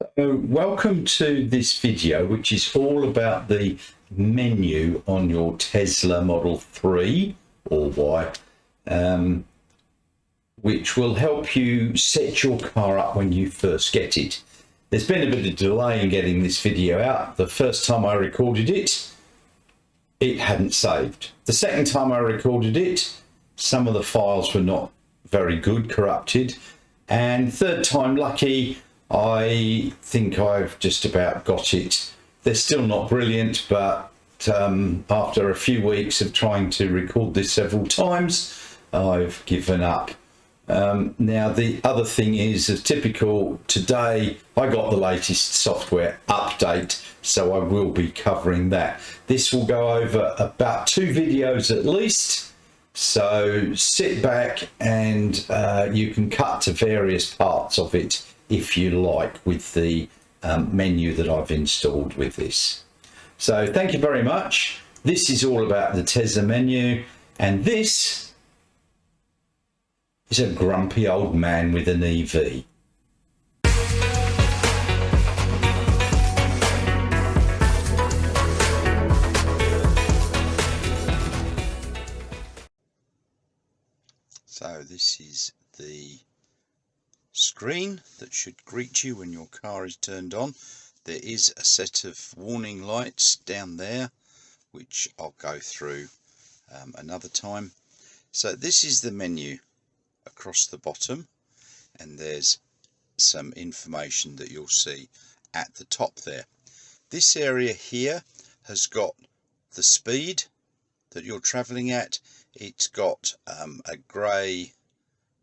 So welcome to this video, which is all about the menu on your Tesla Model 3 or Y, which will help you set your car up when you first get it. There's been a bit of delay in getting this video out. The first time I recorded it, it hadn't saved. The second time I recorded it, some of the files were not very good, corrupted. And third time lucky, I think I've just about got it. They're still not brilliant, but after a few weeks of trying to record this several times, I've given up. Now, the other thing is, as typical, today I got the latest software update, so I will be covering that. This will go over about 2 videos at least, so sit back and you can cut to various parts of it if you like, with the menu that I've installed with this. So thank you very much. This is all about the Tesla menu, and this is a grumpy old man with an EV. So this is the screen that should greet you when your car is turned on. There is a set of warning lights down there, which I'll go through another time. So this is the menu across the bottom, and there's some information that you'll see at the top there. This area here has got the speed that you're traveling at. It's got a grey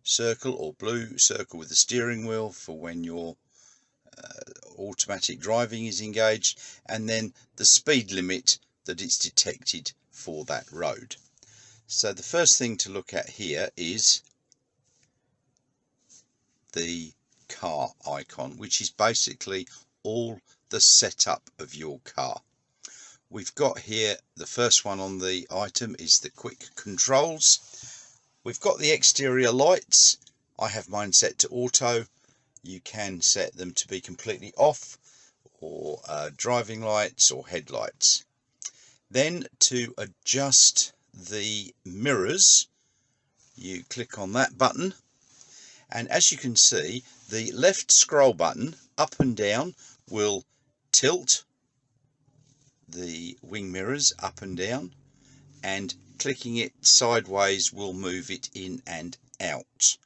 circle or blue circle with the steering wheel for when your automatic driving is engaged, and then the speed limit that it's detected for that road. So the first thing to look at here is the car icon, which is basically all the setup of your car. We've got here, the first one on the item is the quick controls. We've got the exterior lights. I have mine set to auto. You can set them to be completely off, or driving lights or headlights. Then to adjust the mirrors, you click on that button, and as you can see, the left scroll button up and down will tilt the wing mirrors up and down, and clicking it sideways will move it in and out.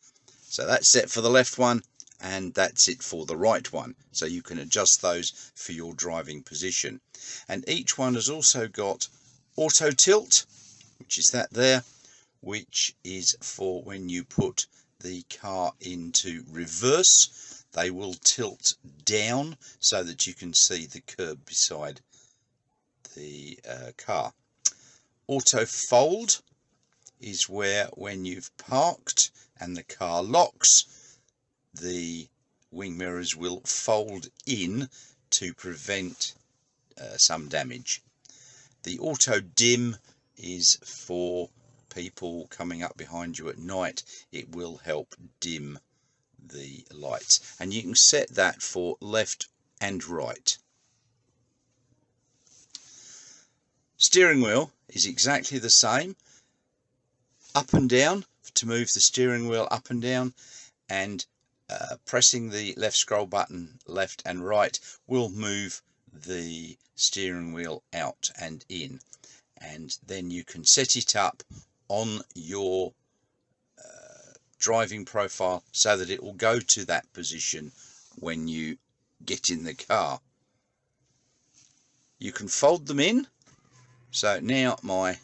So that's set for the left one, and that's it for the right one. So you can adjust those for your driving position. And each one has also got auto tilt, which is that there, which is for when you put the car into reverse. They will tilt down so that you can see the curb beside the car. Auto fold is where, when you've parked and the car locks, the wing mirrors will fold in to prevent some damage. The auto dim is for people coming up behind you at night. It will help dim the lights, and you can set that for left and right. Steering wheel is exactly the same. Up and down to move the steering wheel up and down, and pressing the left scroll button left and right will move the steering wheel out and in, and then you can set it up on your driving profile so that it will go to that position when you get in the car. You can fold them in. So now my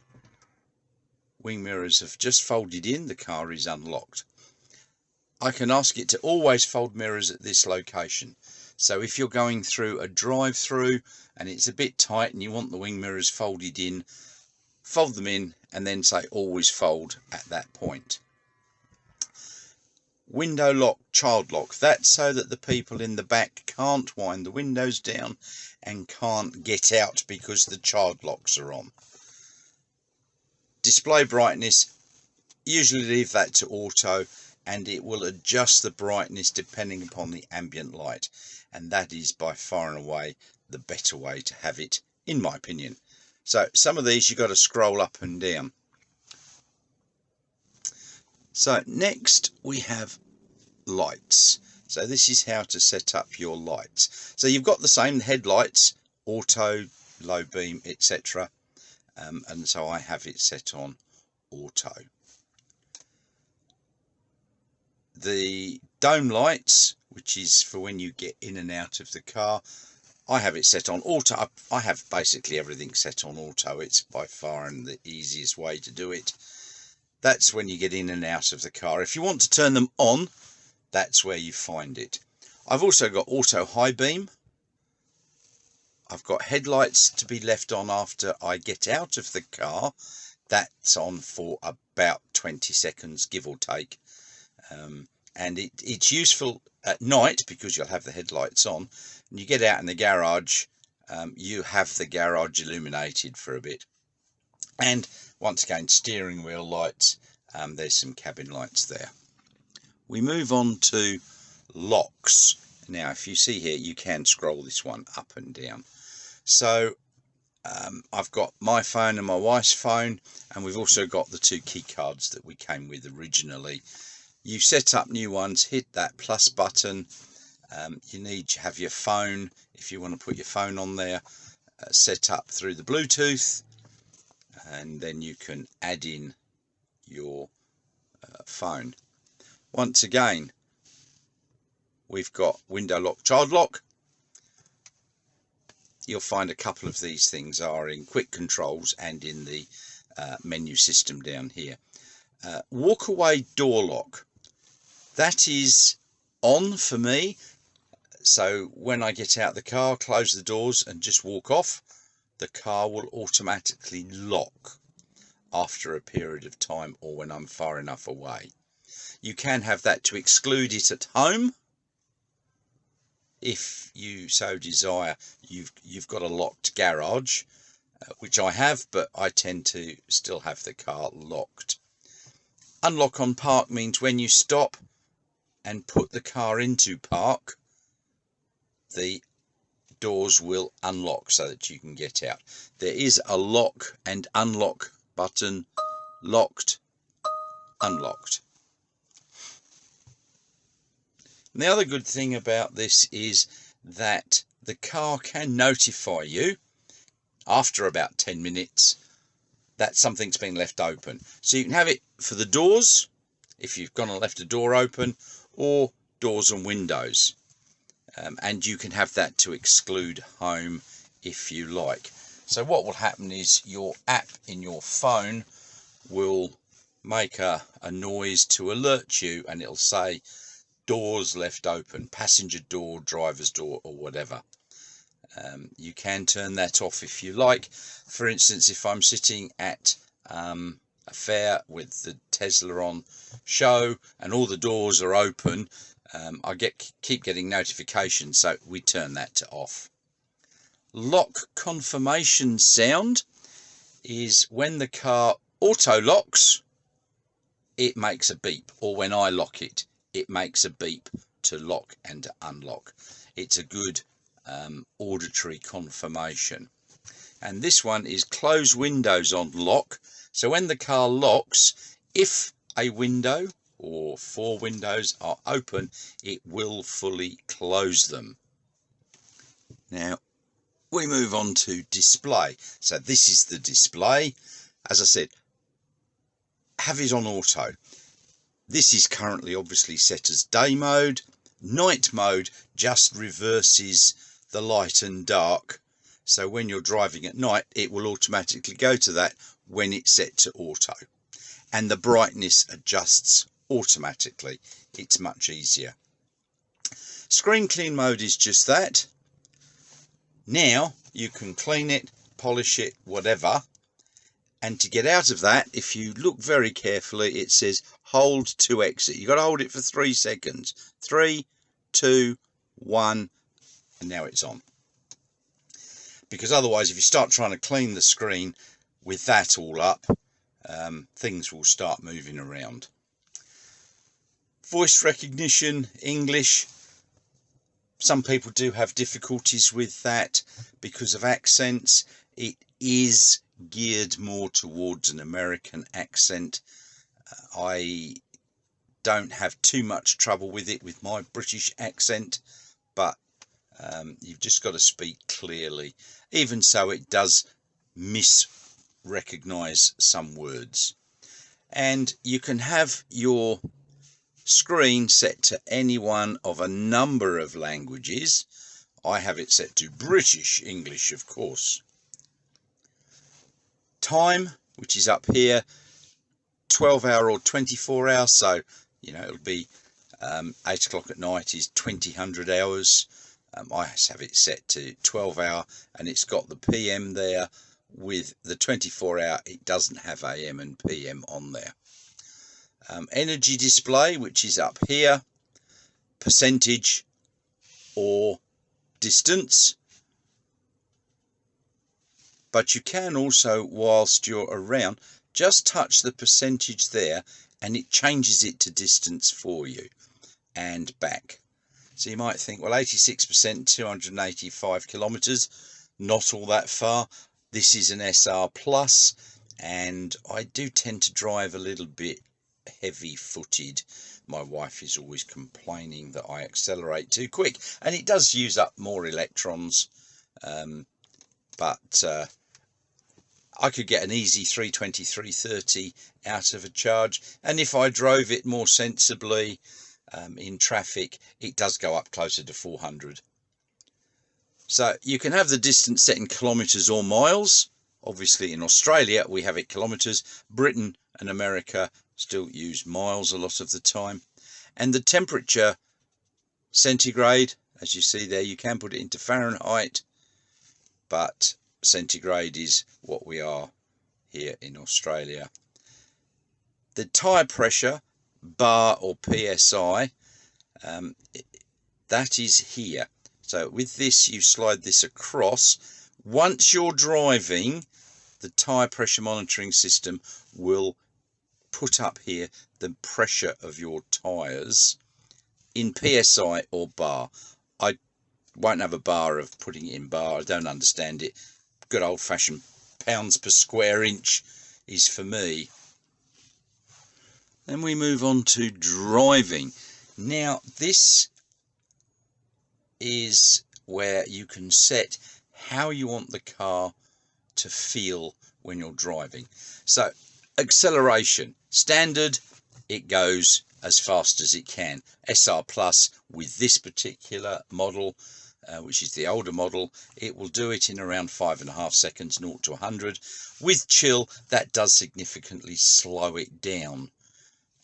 wing mirrors have just folded in, the car is unlocked. I can ask it to always fold mirrors at this location. So if you're going through a drive-through and it's a bit tight and you want the wing mirrors folded in, fold them in and then say always fold at that point. Window lock, child lock, that's so that the people in the back can't wind the windows down and can't get out because the child locks are on. Display brightness, usually leave that to auto, and it will adjust the brightness depending upon the ambient light, and that is by far and away the better way to have it, in my opinion. So some of these you've got to scroll up and down. So next we have lights. So this is how to set up your lights. So you've got the same headlights, auto, low beam, etc. And so I have it set on auto. The dome lights, which is for when you get in and out of the car, I have it set on auto. I have basically everything set on auto. It's by far and the easiest way to do it. That's when you get in and out of the car. If you want to turn them on, that's where you find it. I've also got auto high beam. I've got headlights to be left on after I get out of the car. That's on for about 20 seconds, give or take. And it's useful at night because you'll have the headlights on. And you get out in the garage, you have the garage illuminated for a bit. And once again, steering wheel lights, there's some cabin lights there. We move on to locks. Now, if you see here, you can scroll this one up and down. So I've got my phone and my wife's phone, and we've also got the 2 key cards that we came with originally. You set up new ones, hit that plus button. You need to have your phone, if you want to put your phone on there, set up through the Bluetooth, and then you can add in your phone. Once again, we've got window lock, child lock. You'll find a couple of these things are in quick controls and in the menu system down here. Walk away door lock. That is on for me. So when I get out the car, close the doors and just walk off, the car will automatically lock after a period of time or when I'm far enough away. You can have that to exclude it at home. If you so desire, you've got a locked garage, which I have, but I tend to still have the car locked. Unlock on park means when you stop and put the car into park, the doors will unlock so that you can get out. There is a lock and unlock button. Locked, unlocked. And the other good thing about this is that the car can notify you after about 10 minutes that something's been left open. So you can have it for the doors, if you've gone and left a door open, or doors and windows. And you can have that to exclude home if you like. So what will happen is your app in your phone will make a noise to alert you, and it'll say doors left open, passenger door, driver's door, or whatever. You can turn that off if you like. For instance, if I'm sitting at a fair with the Tesla on show and all the doors are open, I keep getting notifications, so we turn that to off. Lock confirmation sound is when the car auto locks, it makes a beep, or when I lock it, it makes a beep to lock and to unlock. It's a good auditory confirmation. And this one is close windows on lock. So when the car locks, if a window or 4 windows are open, it will fully close them. Now we move on to display. So this is the display. As I said, have it on auto. This is currently obviously set as day mode. Night mode just reverses the light and dark. So when you're driving at night, it will automatically go to that when it's set to auto. And the brightness adjusts automatically. It's much easier. Screen clean mode is just that. Now you can clean it, polish it, whatever. And to get out of that, if you look very carefully, it says hold to exit. You've got to hold it for 3 seconds. 3, 2, 1, and now it's on. Because otherwise, if you start trying to clean the screen with that all up, things will start moving around. Voice recognition, English. Some people do have difficulties with that because of accents. It is geared more towards an American accent. I don't have too much trouble with it with my British accent, but you've just got to speak clearly. Even so, it does misrecognise some words. And you can have your screen set to any one of a number of languages. I have it set to British English, of course. Time, which is up here, 12-hour or 24-hour, so you know it'll be 8 o'clock at night is 2000 hours. I have it set to 12-hour, and it's got the PM there. With the 24-hour, it doesn't have AM and PM on there. Energy display, which is up here, percentage or distance. But you can also, whilst you're around, just touch the percentage there and it changes it to distance for you and back. So you might think, well, 86%, 285 kilometers, not all that far. This is an SR Plus, and I do tend to drive a little bit heavy-footed. My wife is always complaining that I accelerate too quick, and it does use up more electrons, but I could get an easy 320, 330 out of a charge, and if I drove it more sensibly in traffic, it does go up closer to 400. So you can have the distance set in kilometres or miles. Obviously in Australia we have it kilometres. Britain and America still use miles a lot of the time. And the temperature, centigrade, as you see there, you can put it into Fahrenheit, but centigrade is what we are here in Australia. The tyre pressure, bar or PSI, that is here. So with this, you slide this across. Once you're driving, the tyre pressure monitoring system will put up here the pressure of your tyres in PSI or bar. I won't have a bar of putting it in bar. I don't understand it. Good old-fashioned pounds per square inch is for me. Then we move on to driving. Now this is where you can set how you want the car to feel when you're driving. So acceleration, standard, it goes as fast as it can. SR Plus with this particular model, which is the older model, it will do it in around 5.5 seconds, 0 to 100. With chill, that does significantly slow it down,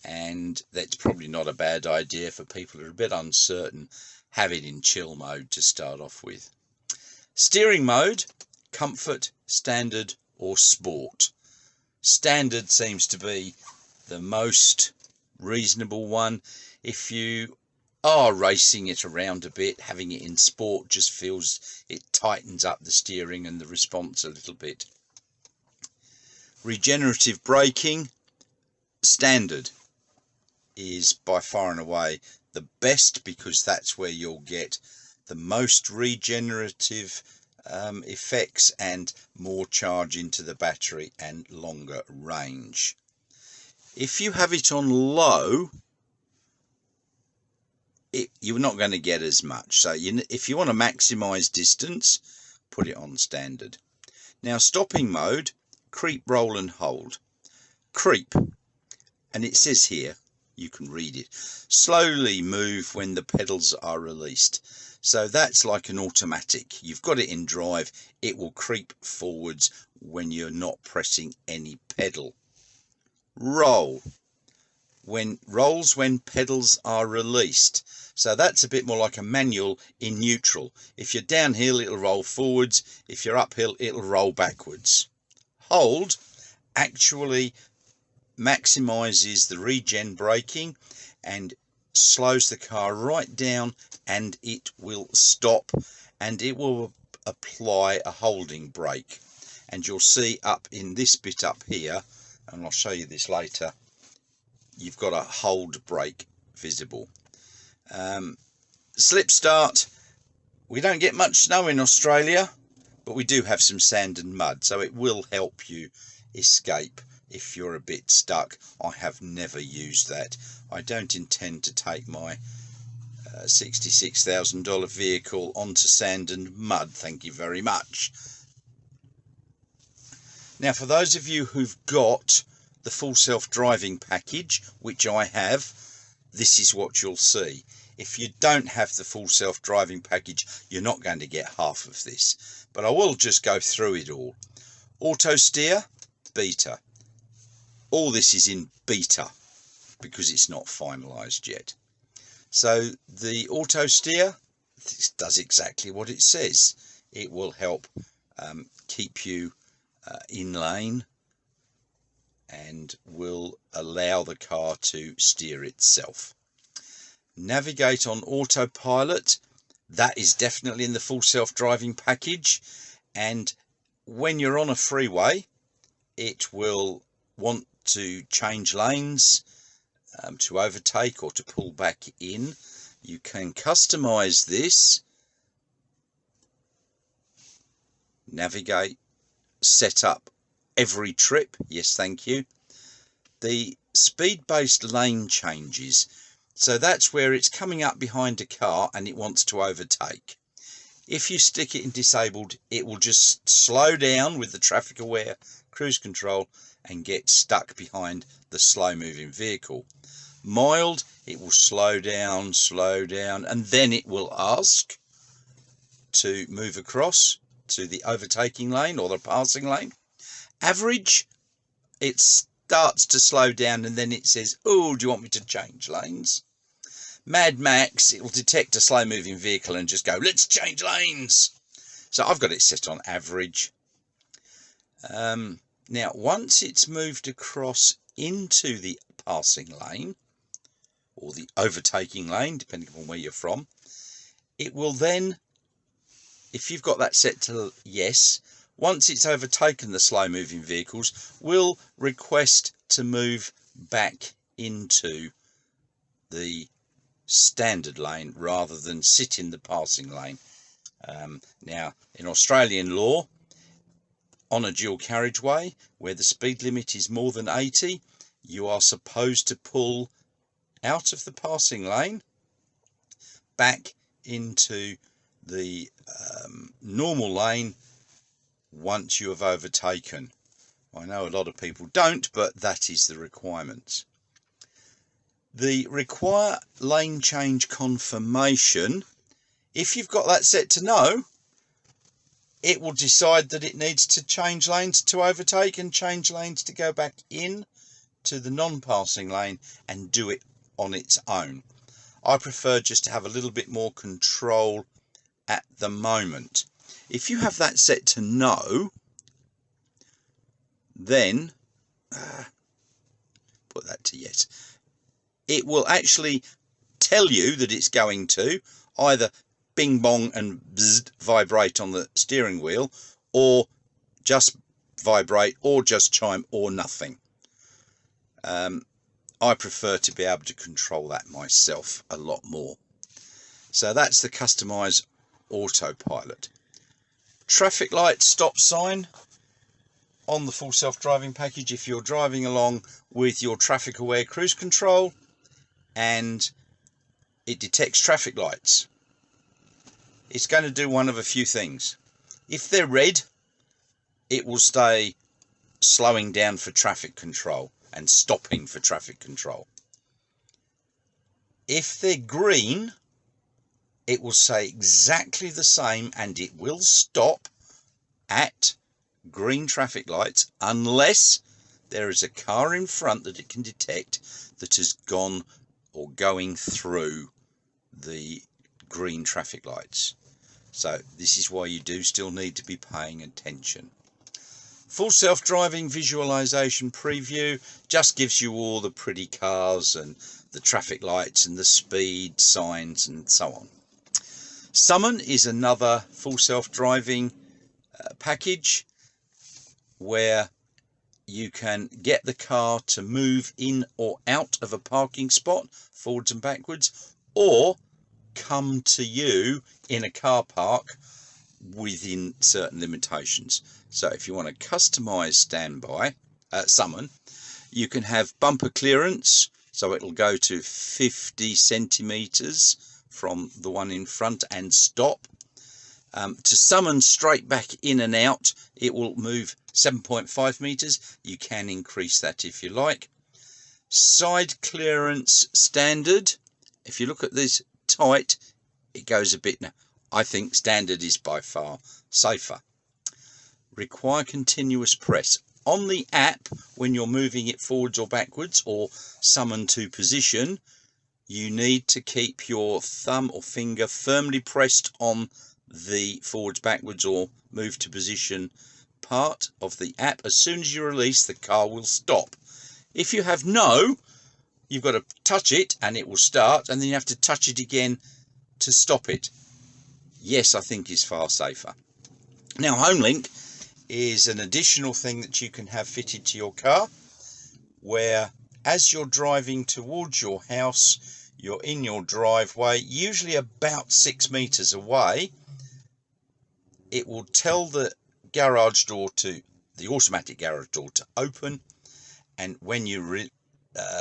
and that's probably not a bad idea for people who are a bit uncertain. Have it in chill mode to start off with. Steering mode, comfort, standard or sport. Standard seems to be the most reasonable one. If you are racing it around a bit, having it in sport just feels it tightens up the steering and the response a little bit. Regenerative braking, standard is by far and away the best, because that's where you'll get the most regenerative effects and more charge into the battery and longer range. If you have it on low, you're not going to get as much. So if you want to maximize distance, put it on standard. Now stopping mode, creep, roll and hold. Creep, and it says here, you can read it, slowly move when the pedals are released. So that's like an automatic. You've got it in drive, it will creep forwards when you're not pressing any pedal. Roll, rolls when pedals are released. So that's a bit more like a manual in neutral. If you're downhill, it'll roll forwards. If you're uphill, it'll roll backwards. Hold actually maximizes the regen braking and slows the car right down, and it will stop and it will apply a holding brake. And you'll see up in this bit up here, and I'll show you this later, you've got a hold brake visible. Slip start, we don't get much snow in Australia, but we do have some sand and mud, so it will help you escape if you're a bit stuck. I have never used that. I don't intend to take my $66,000 vehicle onto sand and mud, thank you very much. Now, for those of you who've got the full self-driving package, which I have, this is what you'll see. If you don't have the full self-driving package, you're not going to get half of this, but I will just go through it all. Auto steer, beta. All this is in beta because it's not finalized yet. So the auto steer, this does exactly what it says. It will help keep you in lane and will allow the car to steer itself. Navigate on autopilot, that is definitely in the full self-driving package, and when you're on a freeway it will want to change lanes, to overtake or to pull back in. You can customize this, navigate, set up every trip, yes thank you. The speed-based lane changes, so that's where it's coming up behind a car and it wants to overtake. If you stick it in disabled, it will just slow down with the traffic aware cruise control and get stuck behind the slow moving vehicle. Mild, it will slow down, and then it will ask to move across to the overtaking lane or the passing lane. Average, it starts to slow down and then it says, oh, do you want me to change lanes? Mad Max, it will detect a slow moving vehicle and just go, let's change lanes. So I've got it set on average. Now once it's moved across into the passing lane or the overtaking lane, depending on where you're from, it will then, if you've got that set to yes, once it's overtaken the slow moving vehicles, will request to move back into the standard lane rather than sit in the passing lane. Now in Australian law, on a dual carriageway where the speed limit is more than 80, you are supposed to pull out of the passing lane back into the normal lane once you have overtaken. I know a lot of people don't, but that is the requirement. The require lane change confirmation, if you've got that set to no, it will decide that it needs to change lanes to overtake and change lanes to go back in to the non-passing lane and do it on its own. I prefer just to have a little bit more control at the moment. If you have that set to no, then put that to yes. It will actually tell you that it's going to either bing bong and bzzz, vibrate on the steering wheel, or just vibrate, or just chime, or nothing. I prefer to be able to control that myself a lot more. So that's the customize autopilot. Traffic light stop sign on the full self-driving package. If you're driving along with your traffic aware cruise control and it detects traffic lights, it's going to do one of a few things. If they're red, it will stay slowing down for traffic control and stopping for traffic control. If they're green, it will say exactly the same and it will stop at green traffic lights unless there is a car in front that it can detect that has gone or going through the green traffic lights. So this is why you do still need to be paying attention. Full self-driving visualization preview just gives you all the pretty cars and the traffic lights and the speed signs and so on. Summon is another full self-driving package where you can get the car to move in or out of a parking spot, forwards and backwards, or come to you in a car park within certain limitations. So if you want to customize summon, you can have bumper clearance, so it'll go to 50 centimeters from the one in front and stop. To summon straight back in and out, it will move 7.5 meters. You can increase that if you like. Side clearance standard, if you look at this tight, it goes a bit. Now I think standard is by far safer. Require continuous press on the app when you're moving it forwards or backwards, or summon to position. You need to keep your thumb or finger firmly pressed on the forwards, backwards, or move to position part of the app. As soon as you release, the car will stop. If you have no, you've got to touch it and it will start, and then you have to touch it again to stop it. Yes, I think is far safer. Now, HomeLink is an additional thing that you can have fitted to your car, where as you're driving towards your house, you're in your driveway, usually about 6 meters away, it will tell the garage door to, the automatic garage door to open, and when you're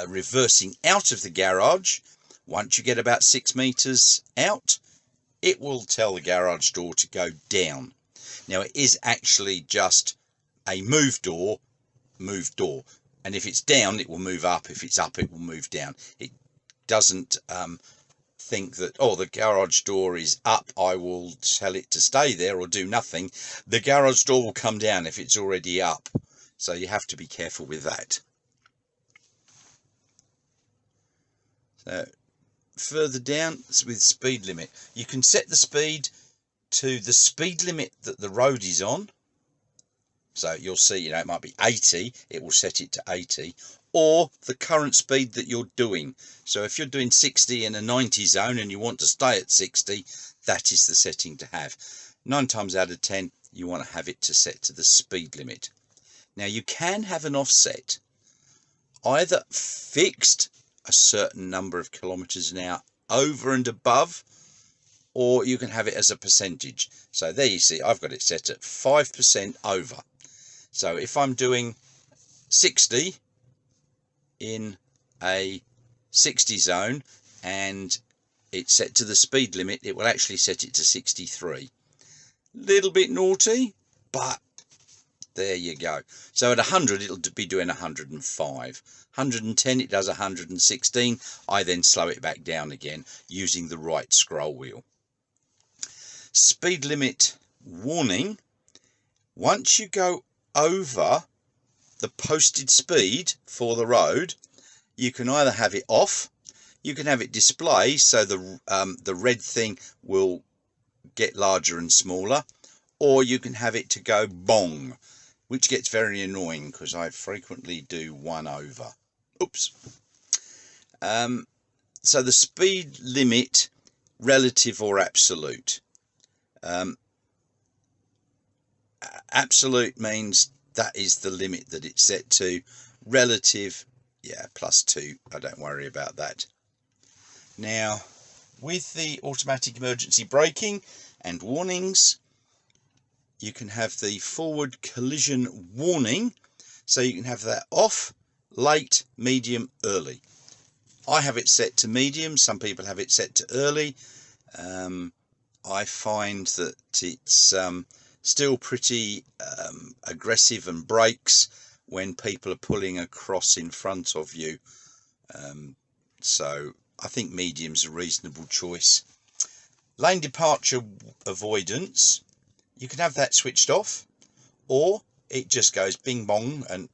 reversing out of the garage, once you get about 6 meters out, it will tell the garage door to go down. Now, it is actually just a move door, and if it's down, it will move up. If it's up, it will move down. It doesn't think that, oh, the garage door is up, I will tell it to stay there or do nothing. The garage door will come down if it's already up. So you have to be careful with that. So further down with speed limit, you can set the speed to the speed limit that the road is on. So you'll see, it might be 80, it will set it to 80, or the current speed that you're doing. So if you're doing 60 in a 90 zone and you want to stay at 60, that is the setting to have. 9 times out of 10, you want to have it to set to the speed limit. Now, you can have an offset, either fixed a certain number of kilometers an hour over and above, or you can have it as a percentage. So there you see, I've got it set at 5% over. So if I'm doing 60 in a 60 zone and it's set to the speed limit, it will actually set it to 63. Little bit naughty, but there you go. So at 100, it'll be doing 105. 110, it does 116. I then slow it back down again using the right scroll wheel. Speed limit warning. Once you go over the posted speed for the road, you can either have it off, you can have it display, so the red thing will get larger and smaller, or you can have it to go bong, which gets very annoying because I frequently do 1 over. Oops. So the speed limit, relative or absolute. Absolute means that is the limit that it's set to. Relative, yeah, +2. I don't worry about that. Now, with the automatic emergency braking and warnings, you can have the forward collision warning. So you can have that off, late, medium, early. I have it set to medium. Some people have it set to early. I find that it's still pretty aggressive and brakes when people are pulling across in front of you. So I think medium's a reasonable choice. Lane departure avoidance, you can have that switched off, or it just goes bing bong and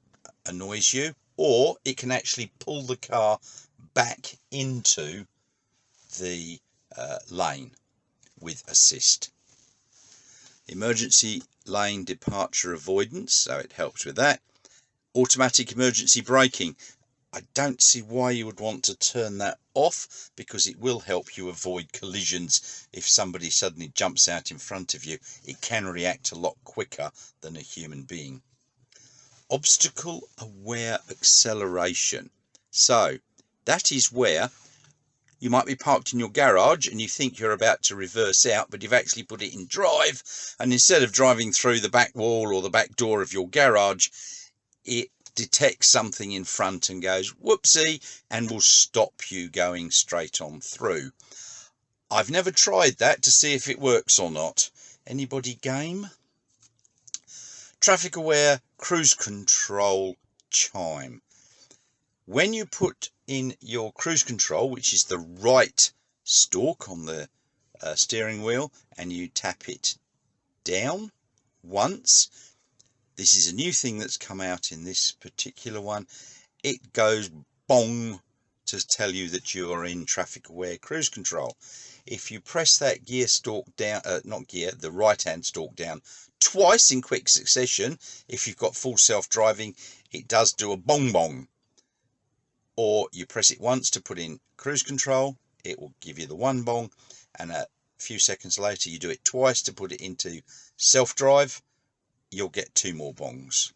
annoys you, or it can actually pull the car back into the lane with assist. Emergency lane departure avoidance, so it helps with that. Automatic emergency braking, I don't see why you would want to turn that off, because it will help you avoid collisions. If somebody suddenly jumps out in front of you, it can react a lot quicker than a human being. obstacle aware acceleration. So that is where you might be parked in your garage and you think you're about to reverse out, but you've actually put it in drive, and instead of driving through the back wall or the back door of your garage, it detects something in front and goes whoopsie and will stop you going straight on through. I've never tried that to see if it works or not. Anybody game? Traffic aware cruise control chime. When you put in your cruise control, which is the right stalk on the steering wheel, and you tap it down once, this is a new thing that's come out in this particular one, it goes bong to tell you that you are in traffic aware cruise control. If you press that gear stalk down, the right hand stalk down twice in quick succession, if you've got full self-driving, it does do a bong bong. Or you press it once to put in cruise control, it will give you the one bong, and a few seconds later you do it twice to put it into self-drive, you'll get 2 more bongs.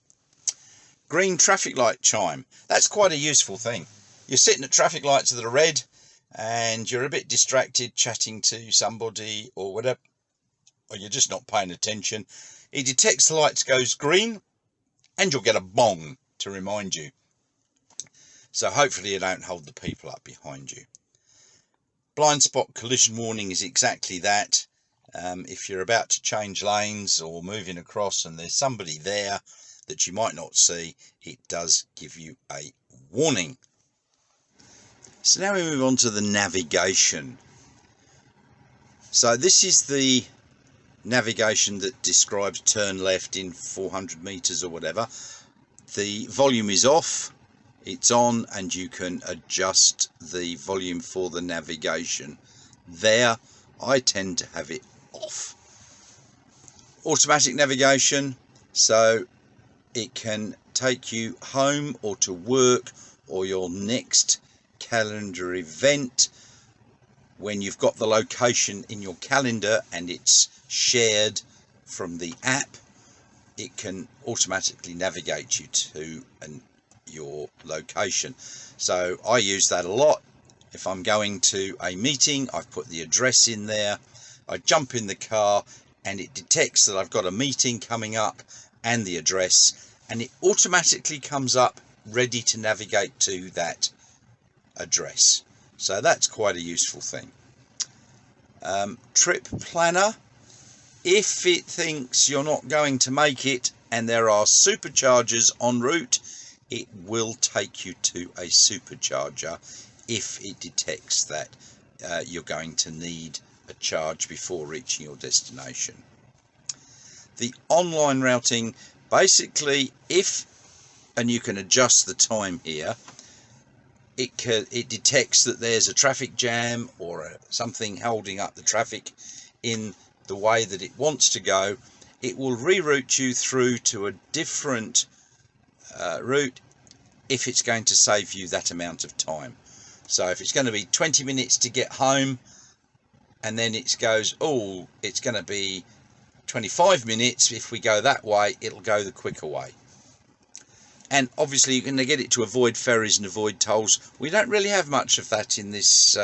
Green traffic light chime. That's quite a useful thing. You're sitting at traffic lights that are red and you're a bit distracted chatting to somebody or whatever, or you're just not paying attention. It detects the lights goes green and you'll get a bong to remind you. So hopefully you don't hold the people up behind you. Blind spot collision warning is exactly that. If you're about to change lanes or moving across and there's somebody there that you might not see, it does give you a warning. So now we move on to the navigation. So this is the navigation that describes turn left in 400 meters or whatever. The volume is off. It's on, and you can adjust the volume for the navigation. There, I tend to have it off. Automatic navigation, so it can take you home or to work or your next calendar event. When you've got the location in your calendar and it's shared from the app, it can automatically navigate you to your location. So I use that a lot. If I'm going to a meeting, I've put the address in there. I jump in the car and it detects that I've got a meeting coming up and the address, and it automatically comes up ready to navigate to that address. So that's quite a useful thing. Trip planner. If it thinks you're not going to make it and there are superchargers en route, it will take you to a supercharger if it detects that you're going to need a charge before reaching your destination. The online routing, basically, and you can adjust the time here, it detects that there's a traffic jam or something holding up the traffic in the way that it wants to go. It will reroute you through to a different route if it's going to save you that amount of time. So if it's going to be 20 minutes to get home, and then it goes, oh, it's going to be 25 minutes if we go that way, it'll go the quicker way. And obviously you're going to get it to avoid ferries and avoid tolls. We don't really have much of that in this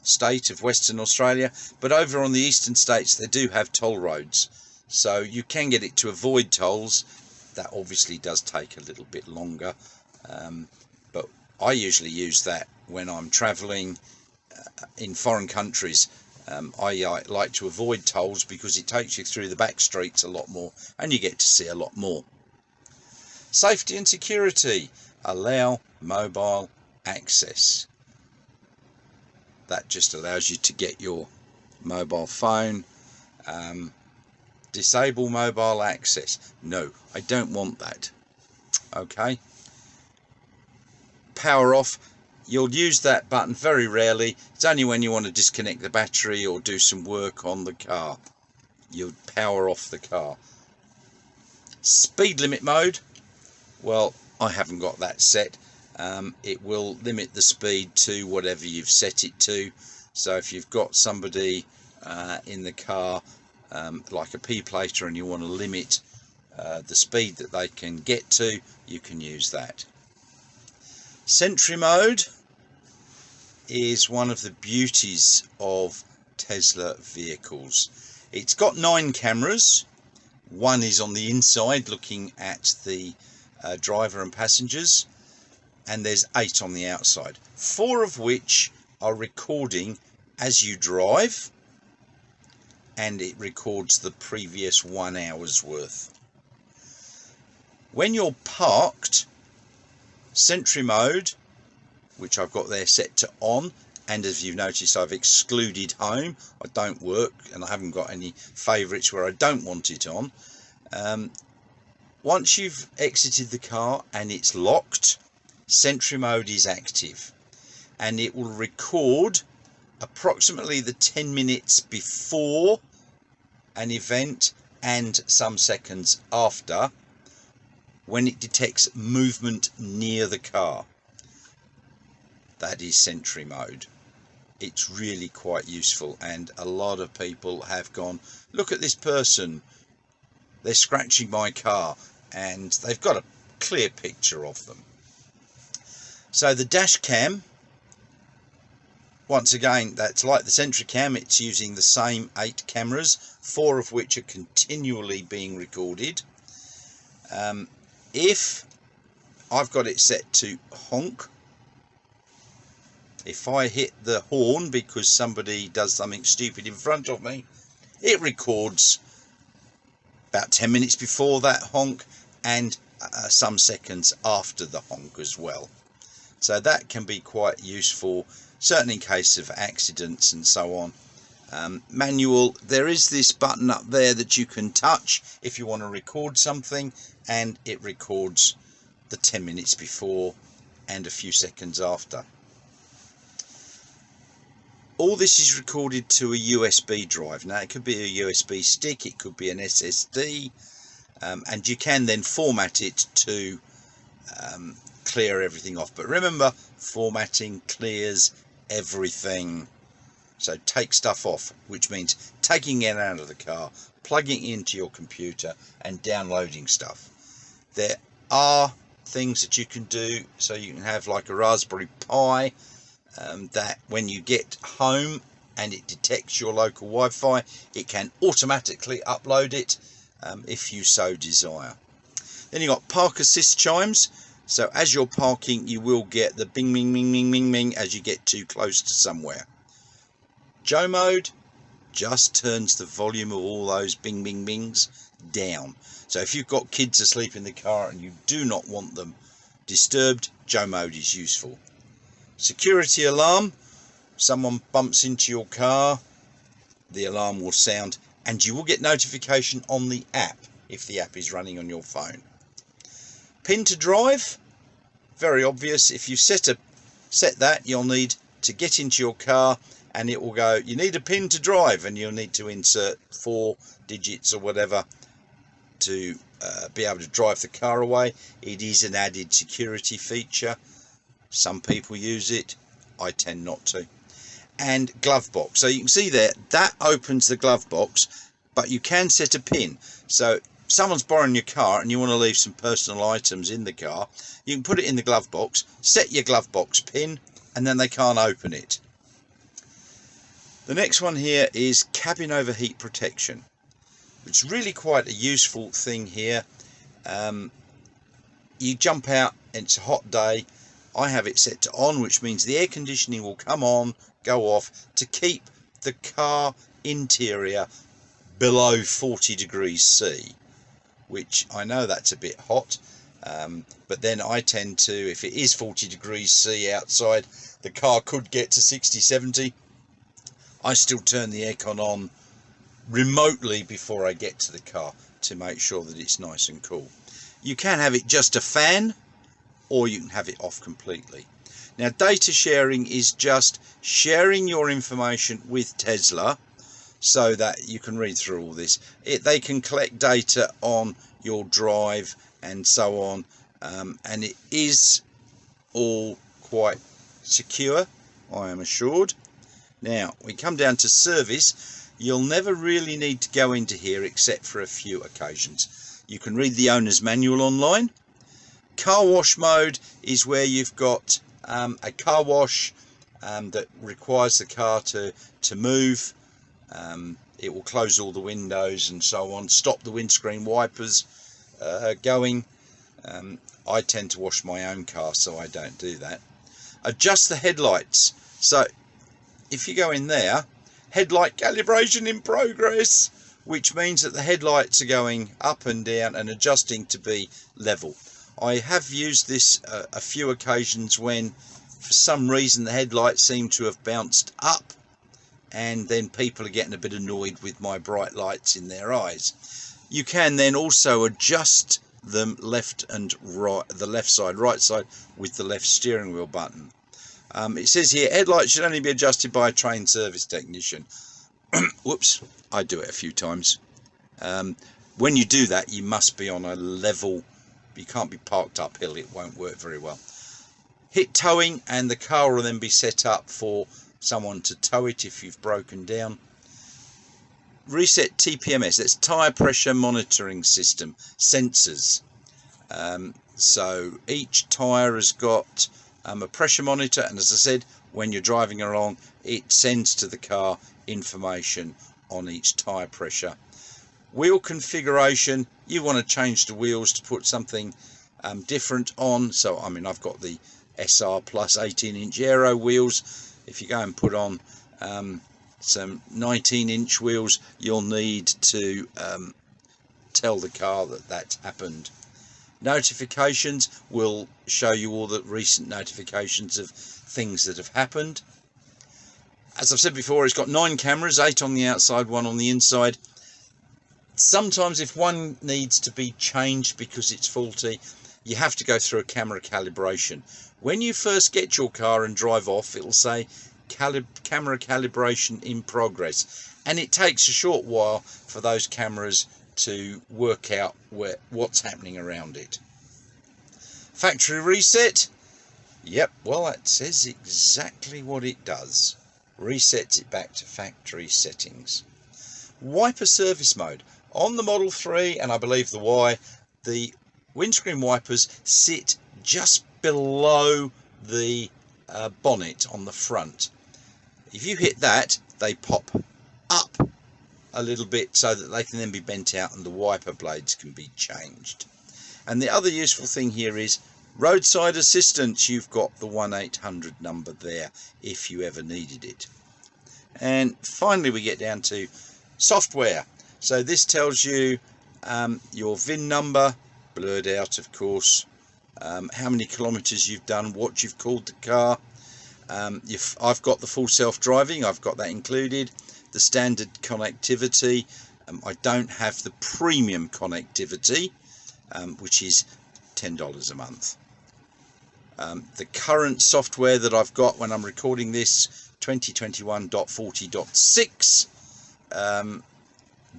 state of Western Australia, but over on the eastern states they do have toll roads, so you can get it to avoid tolls. That obviously does take a little bit longer, but I usually use that when I'm travelling in foreign countries. I like to avoid tolls because it takes you through the back streets a lot more and you get to see a lot more. Safety and security. Allow mobile access. That just allows you to get your mobile phone. Disable mobile access. No, I don't want that. Okay. Power off. You'll use that button very rarely. It's only when you want to disconnect the battery or do some work on the car. You'll power off the car. Speed limit mode. Well, I haven't got that set. It will limit the speed to whatever you've set it to. So if you've got somebody in the car like a P-plater and you want to limit the speed that they can get to, you can use that. Sentry mode is one of the beauties of Tesla vehicles. It's got 9 cameras. One is on the inside looking at the driver and passengers, and there's 8 on the outside, 4 of which are recording as you drive, and it records the previous 1 hour's worth. When you're parked, Sentry mode, which I've got there set to on, and as you've noticed I've excluded home. I don't work and I haven't got any favourites where I don't want it on. Once you've exited the car and it's locked, Sentry mode is active, and it will record approximately the 10 minutes before an event and some seconds after, when it detects movement near the car. That is Sentry mode. It's really quite useful, and a lot of people have gone, look at this person, they're scratching my car, and they've got a clear picture of them. So the dash cam, once again, that's like the Sentry cam. It's using the same 8 cameras, 4 of which are continually being recorded. If I've got it set to honk, if I hit the horn because somebody does something stupid in front of me, it records about 10 minutes before that honk and some seconds after the honk as well. So that can be quite useful, certainly in case of accidents and so on. Manual, there is this button up there that you can touch if you want to record something, and it records the 10 minutes before and a few seconds after. All this is recorded to a USB drive. Now it could be a USB stick, it could be an SSD, and you can then format it to clear everything off. But remember, formatting clears everything. So take stuff off, which means taking it out of the car, plugging it into your computer and downloading stuff. There are things that you can do, so you can have like a Raspberry Pi, that when you get home and it detects your local Wi-Fi, it can automatically upload it if you so desire. Then you've got park assist chimes. So as you're parking, you will get the bing, bing, bing, bing, bing, bing as you get too close to somewhere. Joe mode just turns the volume of all those bing, bing, bings down. So if you've got kids asleep in the car and you do not want them disturbed, Joe mode is useful. Security alarm, someone bumps into your car, the alarm will sound, and you will get notification on the app if the app is running on your phone. Pin to drive, very obvious. If you set that, you'll need to get into your car and it will go, you need a pin to drive, and you'll need to insert 4 digits or whatever to be able to drive the car away. It is an added security feature. Some people use it, I tend not to. And glove box, so you can see there, that opens the glove box, but you can set a pin. So someone's borrowing your car and you want to leave some personal items in the car, you can put it in the glove box, set your glove box pin, and then they can't open it. The next one here is cabin overheat protection, which is really quite a useful thing here. You jump out and it's a hot day. I have it set to on, which means the air conditioning will come on, go off, to keep the car interior below 40 degrees C, which I know that's a bit hot, but then I tend to, if it is 40 degrees C outside, the car could get to 60, 70. I still turn the aircon on remotely before I get to the car to make sure that it's nice and cool. You can have it just a fan, or you can have it off completely. Now, data sharing is just sharing your information with Tesla so that you can read through all this. They can collect data on your drive and so on, and it is all quite secure, I am assured. Now, we come down to service. You'll never really need to go into here except for a few occasions. You can read the owner's manual online. Car wash mode is where you've got a car wash that requires the car to move. It will close all the windows and so on, stop the windscreen wipers going. I tend to wash my own car, so I don't do that. Adjust the headlights. So if you go in there, headlight calibration in progress, which means that the headlights are going up and down and adjusting to be level. I have used this a few occasions when for some reason the headlights seem to have bounced up, and then people are getting a bit annoyed with my bright lights in their eyes. You can then also adjust them left and right, the left side, right side, with the left steering wheel button. It says here, headlights should only be adjusted by a trained service technician. Whoops, I do it a few times. When you do that, you must be on a level. You can't be parked uphill, it won't work very well. Hit towing and the car will then be set up for someone to tow it if you've broken down. Reset TPMS, that's tyre pressure monitoring system, sensors. So each tyre has got a pressure monitor, and as I said, when you're driving along, it sends to the car information on each tyre pressure. Wheel configuration, you want to change the wheels to put something different on. So I mean, I've got the SR Plus 18-inch aero wheels. If you go and put on some 19-inch wheels, you'll need to tell the car that that's happened. Notifications will show you all the recent notifications of things that have happened. As I've said before, it's got 9 cameras, 8 on the outside, 1 on the inside. Sometimes if one needs to be changed because it's faulty, you have to go through a camera calibration. When you first get your car and drive off, it'll say camera calibration in progress, and it takes a short while for those cameras to work out what's happening around it. Factory reset. Yep, well, that says exactly what it does. Resets it back to factory settings. Wiper service mode. On the Model 3 and I believe the Y, the windscreen wipers sit just below the bonnet on the front. If you hit that, they pop up a little bit so that they can then be bent out and the wiper blades can be changed. And the other useful thing here is roadside assistance. You've got the 1-800 number there if you ever needed it. And finally we get down to software. So this tells you your VIN number, blurred out of course, how many kilometers you've done, what you've called the car. I've got the full self-driving, I've got that included. The standard connectivity, I don't have the premium connectivity, which is $10 a month. The current software that I've got when I'm recording this, 2021.40.6,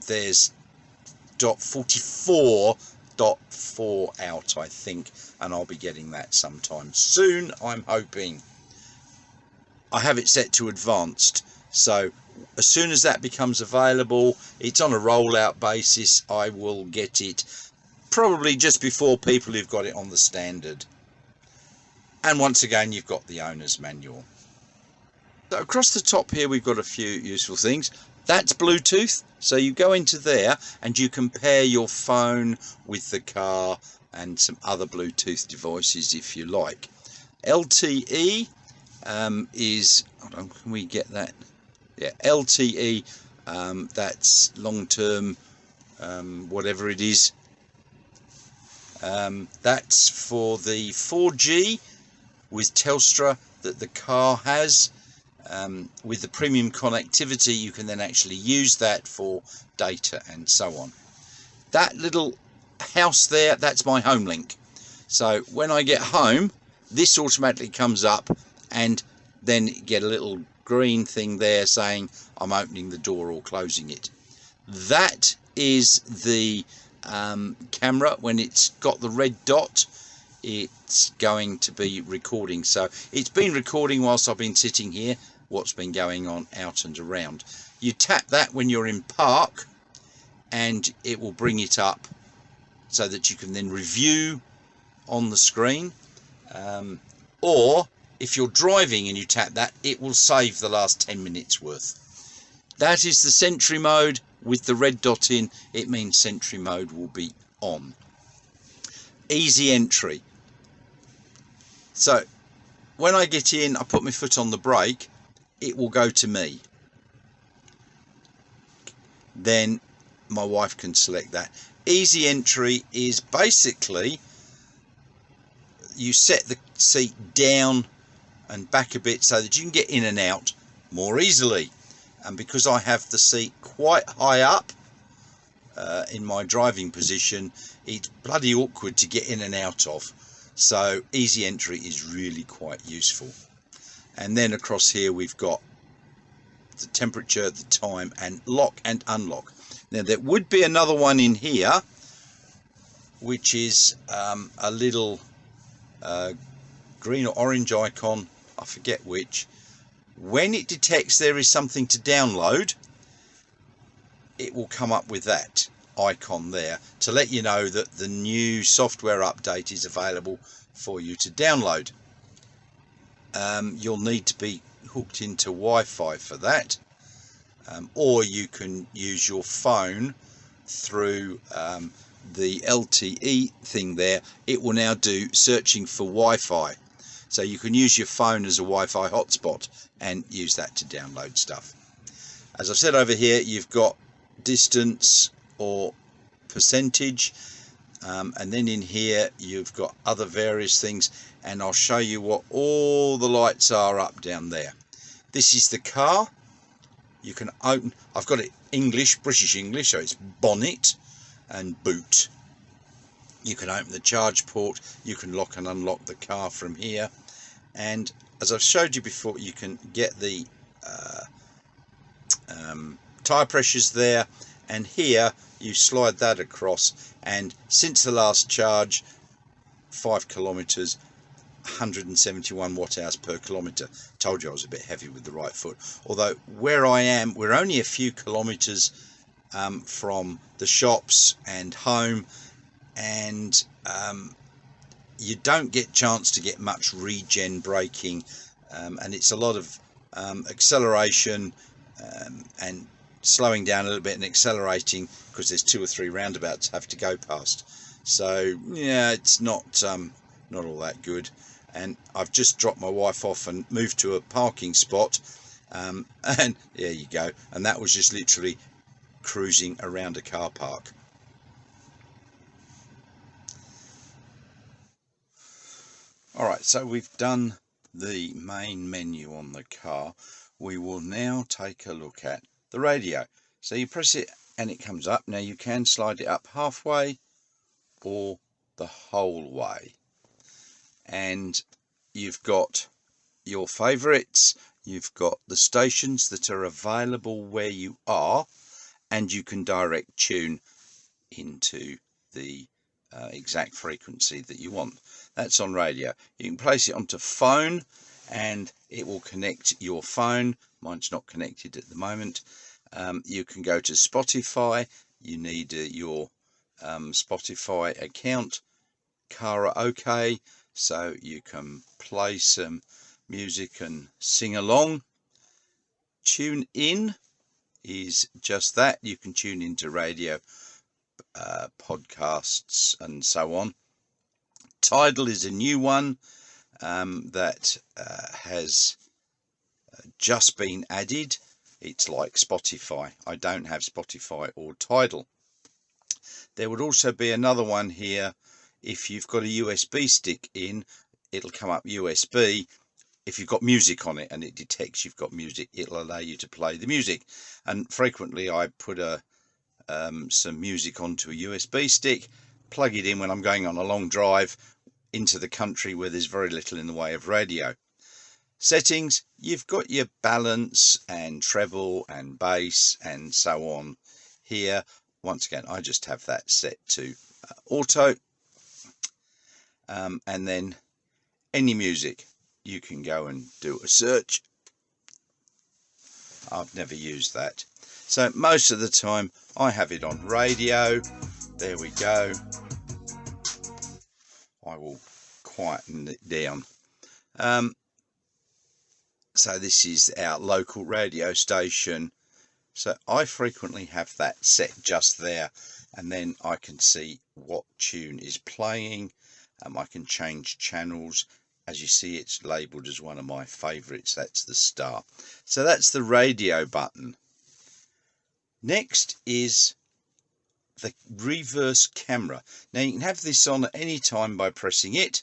there's .44.4 out, I think, and I'll be getting that sometime soon, I'm hoping. I have it set to advanced, so as soon as that becomes available, it's on a rollout basis, I will get it probably just before people who've got it on the standard. And once again, you've got the owner's manual. So across the top here, we've got a few useful things. That's Bluetooth, so you go into there and you compare your phone with the car and some other Bluetooth devices if you like. LTE is, hold on, can we get that? Yeah, LTE, that's long-term, whatever it is. That's for the 4G with Telstra that the car has. With the premium connectivity, you can then actually use that for data and so on. That little house there, that's my home link. So when I get home, this automatically comes up and then get a little green thing there saying I'm opening the door or closing it. That is the camera. When it's got the red dot, it's going to be recording. So it's been recording whilst I've been sitting here what's been going on out and around. You tap that when you're in park and it will bring it up so that you can then review on the screen, or if you're driving and you tap that, it will save the last 10 minutes worth. That is the Sentry mode with the red dot in. It means Sentry mode will be on. Easy entry. So when I get in, I put my foot on the brake, it will go to me. Then my wife can select that. Easy entry is basically you set the seat down and back a bit so that you can get in and out more easily. And because I have the seat quite high up in my driving position, it's bloody awkward to get in and out of. So easy entry is really quite useful. And then across here we've got the temperature, the time, and lock and unlock. Now there would be another one in here, which is a little green or orange icon, I forget which. When it detects there is something to download, it will come up with that icon there to let you know that the new software update is available for you to download. You'll need to be hooked into Wi-Fi for that, or you can use your phone through the LTE thing there. It will now do searching for Wi-Fi, so you can use your phone as a Wi-Fi hotspot and use that to download stuff. As I've said, over here you've got distance or percentage, and then in here you've got other various things, and I'll show you what all the lights are up down there. This is the car. You can open, I've got it English, British English, so it's bonnet and boot. You can open the charge port, you can lock and unlock the car from here, and as I've showed you before, you can get the tyre pressures there, and here you slide that across, and since the last charge, 5 kilometres, 171 watt hours per kilometre. Told you I was a bit heavy with the right foot, although where I am, we're only a few kilometres from the shops and home, and you don't get chance to get much regen braking, and it's a lot of acceleration and slowing down a little bit and accelerating, because there's 2 or 3 roundabouts have to go past. So yeah, it's not all that good. And I've just dropped my wife off and moved to a parking spot, and there you go, and that was just literally cruising around a car park. Alright, so we've done the main menu on the car. We will now take a look at the radio. So you press it and it comes up. Now you can slide it up halfway or the whole way, and you've got your favourites, you've got the stations that are available where you are, and you can direct tune into the exact frequency that you want. That's on radio. You can place it onto phone and it will connect your phone. Mine's not connected at the moment. You can go to Spotify. You need your Spotify account, karaoke, so you can play some music and sing along. Tune in is just that. You can tune into radio, podcasts and so on. Tidal is a new one that has just been added. It's like Spotify. I don't have Spotify or Tidal. There would also be another one here. If you've got a USB stick in, it'll come up USB. If you've got music on it and it detects you've got music, it'll allow you to play the music. And frequently I put some music onto a USB stick, plug it in when I'm going on a long drive into the country where there's very little in the way of radio. Settings, you've got your balance and treble and bass and so on here. Once again, I just have that set to auto, and then any music, you can go and do a search. I've never used that, so most of the time I have it on radio. There we go, I will quieten it down. So this is our local radio station. So I frequently have that set just there, and then I can see what tune is playing. I can change channels. As you see, it's labelled as one of my favourites. That's the star. So that's the radio button. Next is the reverse camera. Now you can have this on at any time by pressing it,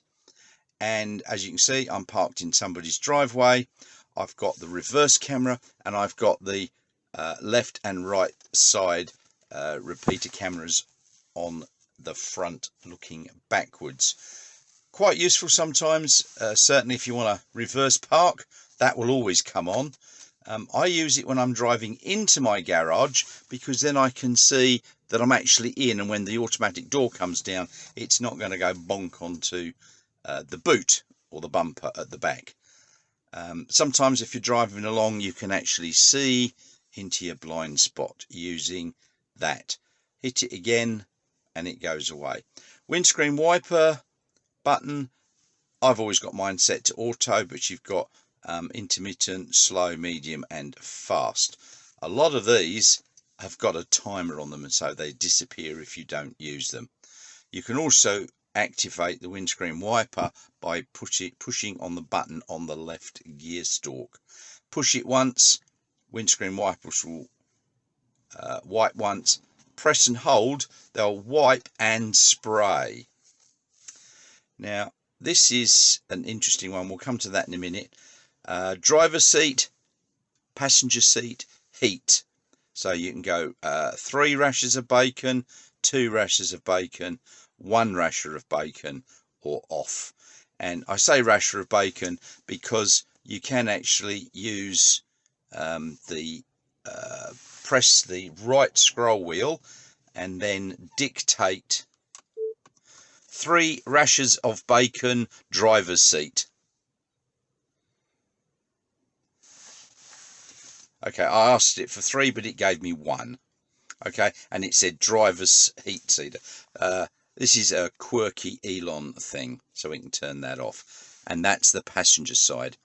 and as you can see, I'm parked in somebody's driveway. I've got the reverse camera, and I've got the left and right side repeater cameras on the front looking backwards. Quite useful sometimes, certainly if you want to reverse park, that will always come on. I use it when I'm driving into my garage, because then I can see that I'm actually in, and when the automatic door comes down, it's not going to go bonk onto the boot or the bumper at the back. Sometimes if you're driving along, you can actually see into your blind spot using that. Hit it again and it goes away. Windscreen wiper button, I've always got mine set to auto, but you've got intermittent, slow, medium and fast. A lot of these have got a timer on them, and so they disappear if you don't use them. You can also activate the windscreen wiper by pushing on the button on the left gear stalk. Push it once, windscreen wipers will wipe once. Press and hold, they'll wipe and spray. Now this is an interesting one, we'll come to that in a minute. Driver's seat, passenger seat, heat. So you can go 3 rashers of bacon, 2 rashers of bacon, 1 rasher of bacon, or off. And I say rasher of bacon because you can actually use press the right scroll wheel and then dictate 3 rashers of bacon, driver's seat. Okay, I asked it for 3, but it gave me 1. Okay, and it said driver's heat seater. This is a quirky Elon thing, so we can turn that off. And that's the passenger side.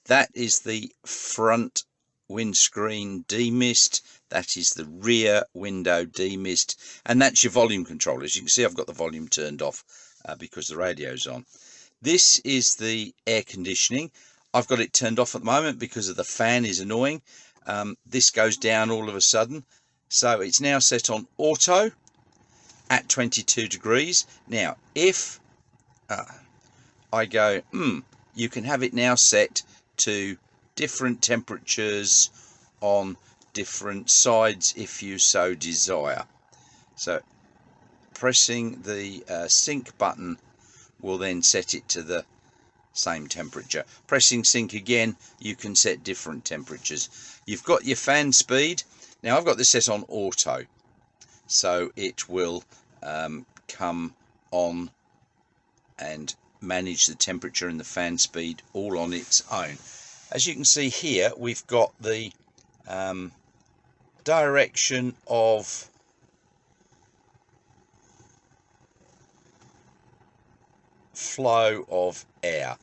That is the front windscreen demist. That is the rear window demist. And that's your volume control. As you can see, I've got the volume turned off because the radio's on. This is the air conditioning. I've got it turned off at the moment because of the fan is annoying. This goes down all of a sudden. So it's now set on auto at 22 degrees. Now, if I go, you can have it now set to different temperatures on different sides if you so desire. So pressing the sync button will then set it to the same temperature. Pressing sync again, you can set different temperatures. You've got your fan speed. Now I've got this set on auto, so it will come on and manage the temperature and the fan speed all on its own. As you can see here, we've got the direction of flow of air,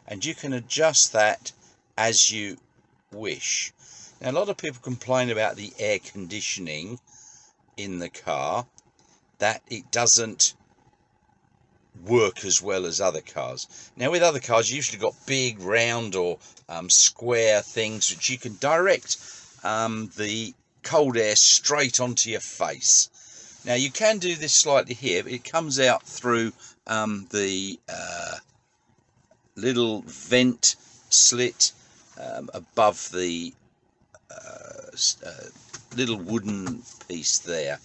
and you can adjust that as you wish. Now a lot of people complain about the air conditioning in the car, that it doesn't work as well as other cars. Now with other cars you usually got big round or square things which you can direct the cold air straight onto your face. Now you can do this slightly here, but it comes out through the little vent slit above the little wooden piece there.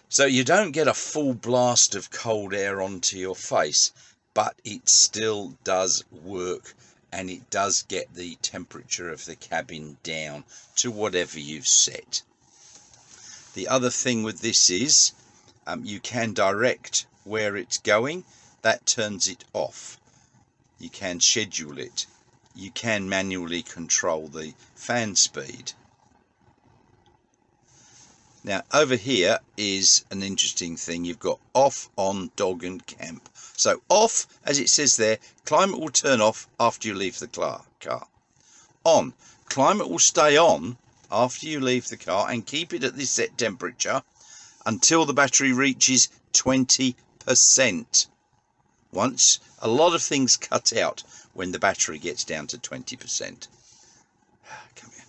So you don't get a full blast of cold air onto your face, but it still does work, and it does get the temperature of the cabin down to whatever you've set. The other thing with this is you can direct where it's going. That turns it off. You can schedule it. You can manually control the fan speed. Now over here is an interesting thing. You've got off, on, dog and camp. So off, as it says there, climate will turn off after you leave the car. On, climate will stay on after you leave the car and keep it at this set temperature until the battery reaches 20%. Once, a lot of things cut out when the battery gets down to 20%. Come here.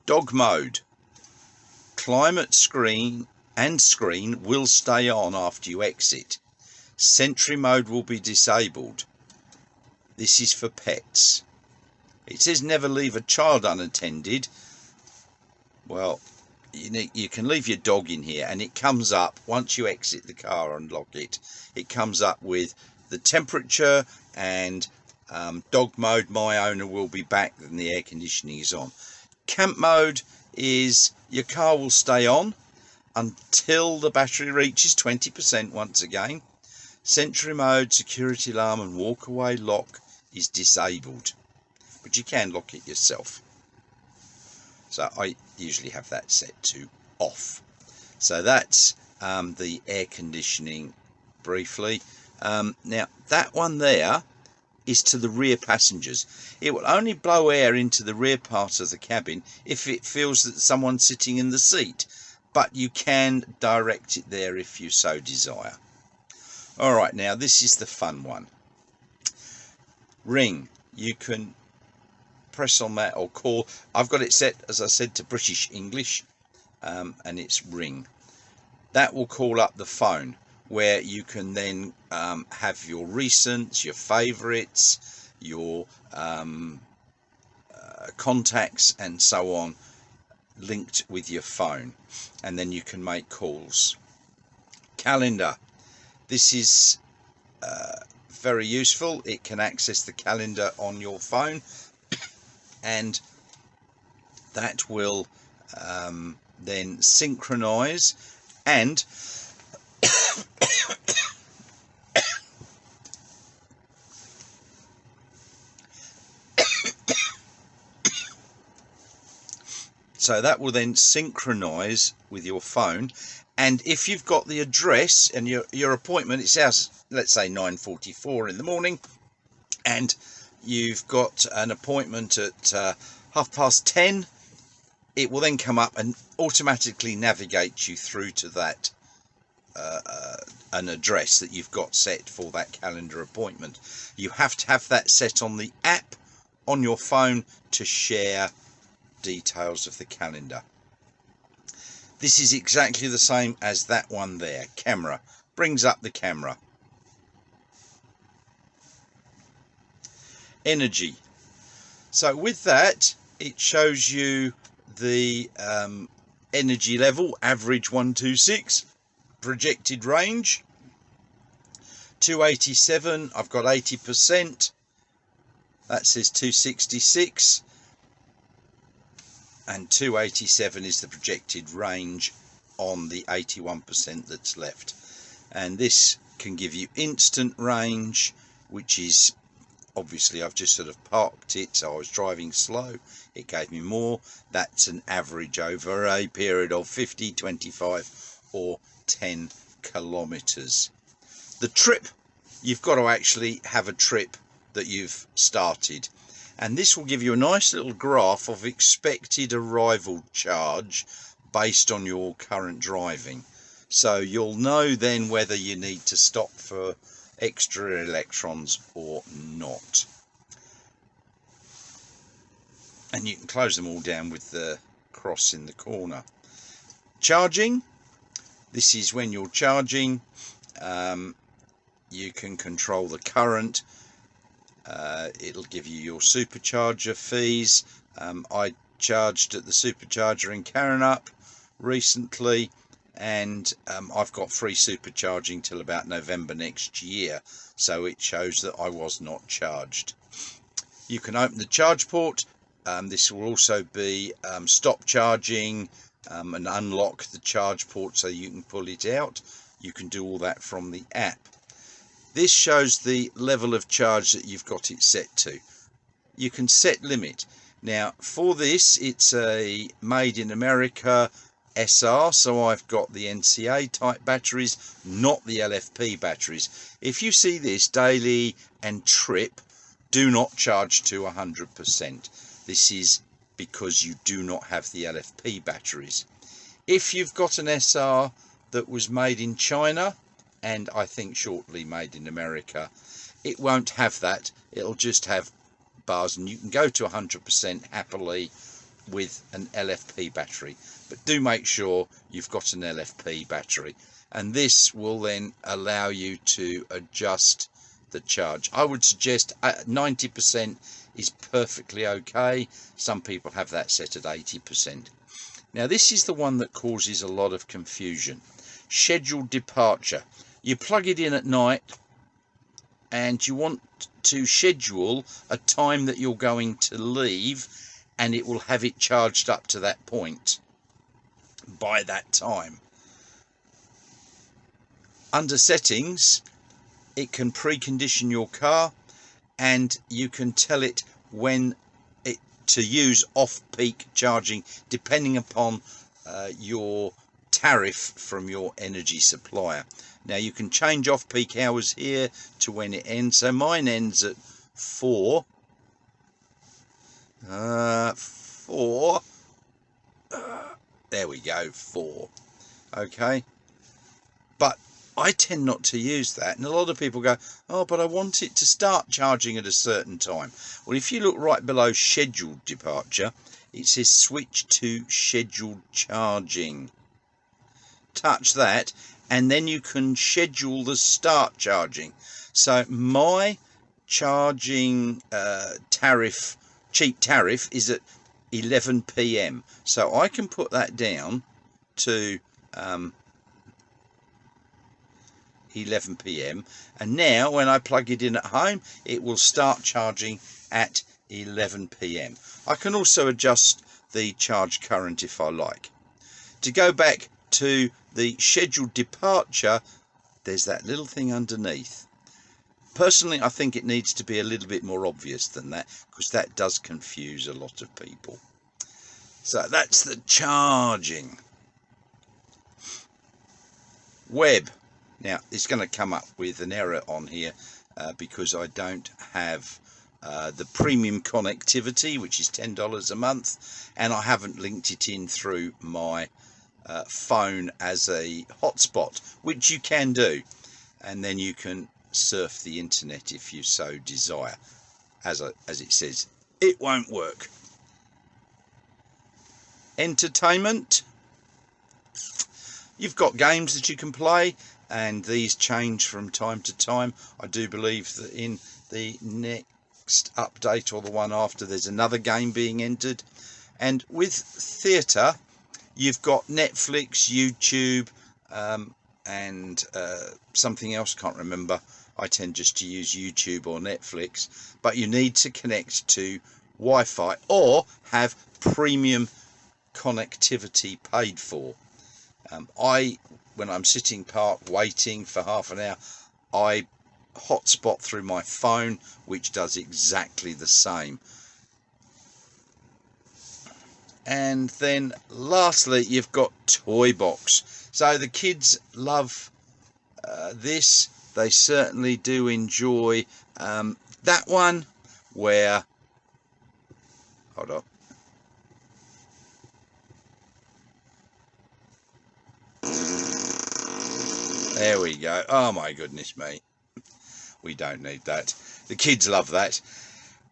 Dog mode. Climate screen will stay on after you exit. Sentry mode will be disabled. This is for pets. It says never leave a child unattended. Well, you can leave your dog in here, and it comes up once you exit the car and lock it. It comes up with the temperature and dog mode. My owner will be back and the air conditioning is on. Camp mode is your car will stay on until the battery reaches 20% once again. Sentry mode, security alarm and walk away lock is disabled, but you can lock it yourself. So I usually have that set to off. So that's the air conditioning briefly. Now that one there is to the rear passengers. It will only blow air into the rear part of the cabin if it feels that someone's sitting in the seat, but you can direct it there if you so desire. Alright, now this is the fun one. Ring. You can press on that or call. I've got it set, as I said, to British English, and it's ring. That will call up the phone, where you can then have your recents, your favourites, your contacts and so on linked with your phone, and then you can make calls. Calendar. This is very useful. It can access the calendar on your phone, and that will then synchronize and so that will then synchronize with your phone. And if you've got the address and your appointment, it says, let's say 9:44 in the morning, and you've got an appointment at 10:30, it will then come up and automatically navigate you through to that an address that you've got set for that calendar appointment. You have to have that set on the app on your phone to share details of the calendar. This is exactly the same as that one there. Camera. Brings up the camera. Energy. So with that, it shows you the energy level, average 126, projected range 287. I've got 80%. That says 266. And 287 is the projected range on the 81% that's left. And this can give you instant range, which is obviously, I've just sort of parked it, so I was driving slow, it gave me more. That's an average over a period of 50, 25 or 10 kilometers. The trip, you've got to actually have a trip that you've started, and this will give you a nice little graph of expected arrival charge based on your current driving. So you'll know then whether you need to stop for extra electrons or not. And you can close them all down with the cross in the corner. Charging. This is when you're charging. You can control the current. It'll give you your supercharger fees. I charged at the supercharger in Carrinup recently, and I've got free supercharging till about November next year, so it shows that I was not charged. You can open the charge port. This will also be stop charging and unlock the charge port so you can pull it out. You can do all that from the app. This shows the level of charge that you've got it set to. You can set limit. Now for this, it's a made in America SR, so I've got the NCA type batteries, not the LFP batteries. If you see this daily and trip, do not charge to 100%. This is because you do not have the LFP batteries. If you've got an SR that was made in China, and I think shortly made in America, it won't have that. It'll just have bars, and you can go to 100% happily with an LFP battery. But do make sure you've got an LFP battery, and this will then allow you to adjust the charge. I would suggest 90% is perfectly okay. Some people have that set at 80%. Now this is the one that causes a lot of confusion. Scheduled departure. You plug it in at night and you want to schedule a time that you're going to leave, and it will have it charged up to that point by that time. Under settings, it can precondition your car, and you can tell it when to use off-peak charging depending upon your tariff from your energy supplier. Now you can change off-peak hours here to when it ends. So mine ends at 4. There we go, 4. Okay, but I tend not to use that, and a lot of people go, oh, but I want it to start charging at a certain time. Well, if you look right below scheduled departure, it says switch to scheduled charging. Touch that, and then you can schedule the start charging. So my charging tariff, cheap tariff, is at 11 PM. So I can put that down to 11 PM, and now when I plug it in at home, it will start charging at 11 PM. I can also adjust the charge current if I like. To go back to the scheduled departure, there's that little thing underneath. Personally, I think it needs to be a little bit more obvious than that, because that does confuse a lot of people. So that's the charging. Web. Now it's going to come up with an error on here because I don't have the premium connectivity, which is $10 a month, and I haven't linked it in through my phone as a hotspot, which you can do, and then you can surf the internet if you so desire. As it says, it won't work. Entertainment. You've got games that you can play, and these change from time to time. I do believe that in the next update or the one after, there's another game being entered. And with theatre, you've got Netflix, YouTube, and something else, can't remember. I tend just to use YouTube or Netflix, but you need to connect to Wi-Fi or have premium connectivity paid for. When I'm sitting parked waiting for half an hour, I hotspot through my phone, which does exactly the same. And then lastly, you've got Toybox. So the kids love this. They certainly do enjoy that one, where, hold on, there we go. Oh my goodness me, we don't need that. The kids love that.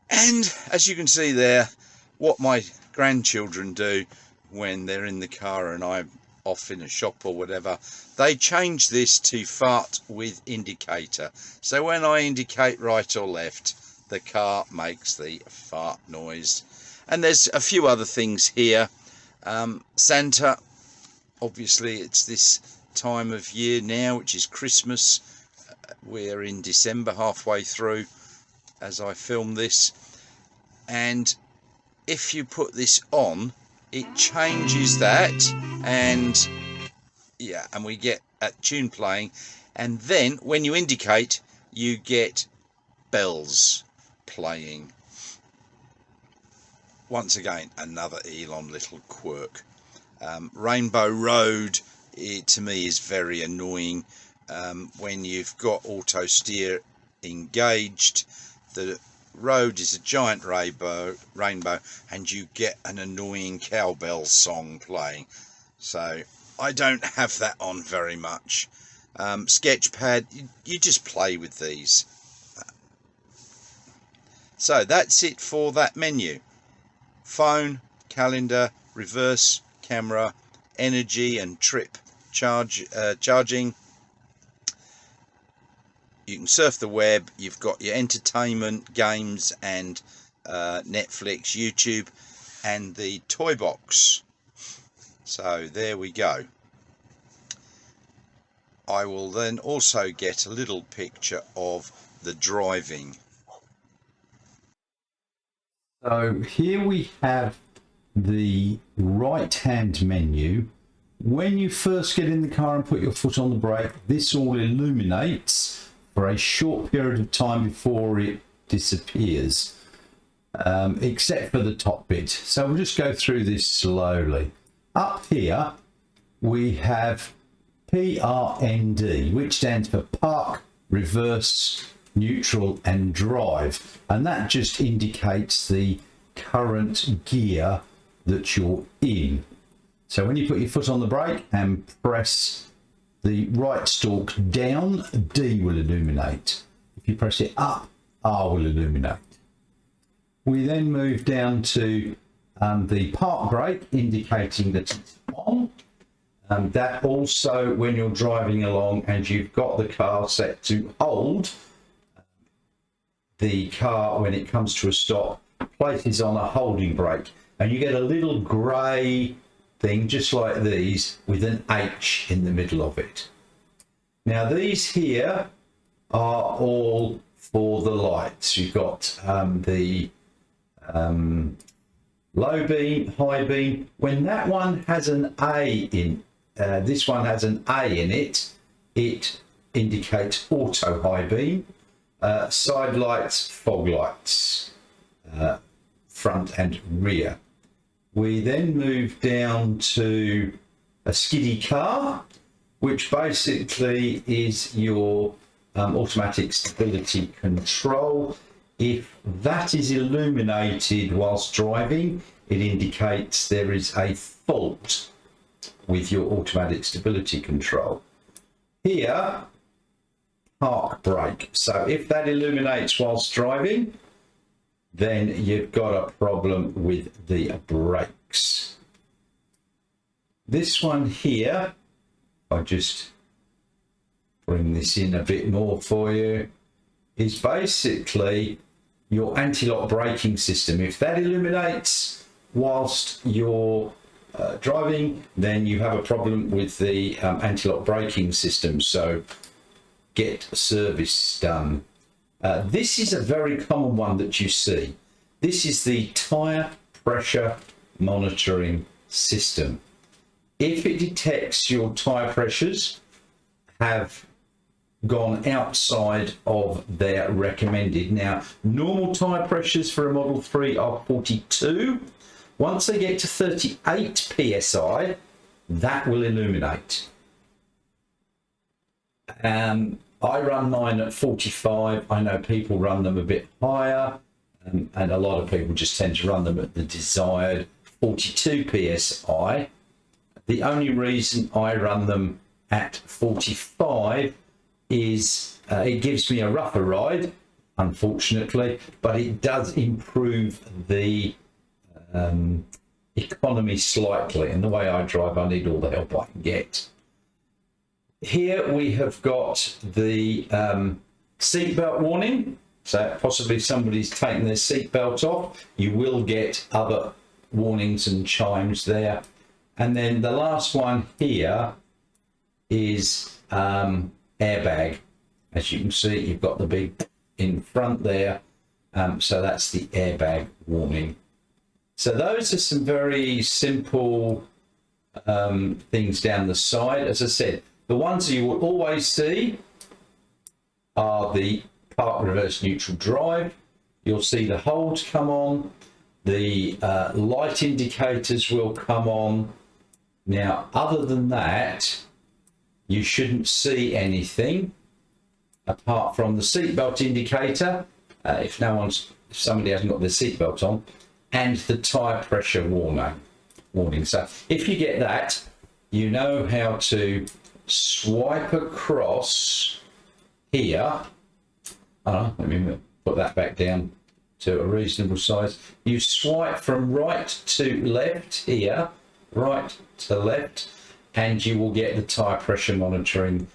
And as you can see there, what my grandchildren do when they're in the car and I'm off in a shop or whatever, they change this to fart with indicator. So when I indicate right or left, the car makes the fart noise. And there's a few other things here. Santa, obviously it's this time of year now, which is Christmas. We're in December, halfway through as I film this, and if you put this on, it changes that, and yeah, and we get a tune playing, and then when you indicate, you get bells playing. Once again, another Elon little quirk. Rainbow Road, to me, is very annoying. When you've got auto steer engaged, the road is a giant rainbow, and you get an annoying cowbell song playing. So I don't have that on very much. Sketchpad, you just play with these. So that's it for that menu. Phone, calendar, reverse camera, energy and trip charging. You can surf the web. You've got your entertainment, games and Netflix, YouTube, and the Toybox. So there we go. I will then also get a little picture of the driving. So here we have the right hand menu. When you first get in the car and put your foot on the brake, this all illuminates for a short period of time before it disappears, except for the top bit. So we'll just go through this slowly. Up here we have PRND, which stands for park, reverse, neutral and drive, and that just indicates the current gear that you're in. So when you put your foot on the brake and press the right stalk down, D will illuminate. If you press it up, R will illuminate. We then move down to the park brake, indicating that it's on. That also, when you're driving along and you've got the car set to hold, the car, when it comes to a stop, places on a holding brake, and you get a little grey thing just like these with an H in the middle of it. Now these here are all for the lights. You've got the low beam, high beam. When that one has an A in, this one has an A in it, it indicates auto high beam. Side lights, fog lights, front and rear. We then move down to a skiddy car, which basically is your automatic stability control. If that is illuminated whilst driving, it indicates there is a fault with your automatic stability control. Here, park brake. So if that illuminates whilst driving, then you've got a problem with the brakes. This one here, I'll just bring this in a bit more for you, is basically your anti-lock braking system. If that illuminates whilst you're driving, then you have a problem with the anti-lock braking system. So get a service done. This is a very common one that you see. This is the tyre pressure monitoring system. If it detects your tyre pressures have gone outside of their recommended. Now, normal tyre pressures for a Model 3 are 42. Once they get to 38 psi, that will illuminate. I run mine at 45. I know people run them a bit higher, and a lot of people just tend to run them at the desired 42 psi. The only reason I run them at 45 is it gives me a rougher ride, unfortunately, but it does improve the economy slightly. And the way I drive, I need all the help I can get. Here we have got the seatbelt warning. So possibly somebody's taken their seatbelt off. You will get other warnings and chimes there. And then the last one here is airbag. As you can see, you've got the big in front there. So that's the airbag warning. So those are some very simple things down the side. As I said, the ones you will always see are the park, reverse, neutral, drive. You'll see the hold come on. The light indicators will come on. Now, other than that, you shouldn't see anything apart from the seatbelt indicator, if somebody hasn't got their seatbelt on, and the tyre pressure warning. So if you get that, you know how to swipe across here. Let me put that back down to a reasonable size. You swipe from right to left here, right to left, and you will get the tyre pressure monitoring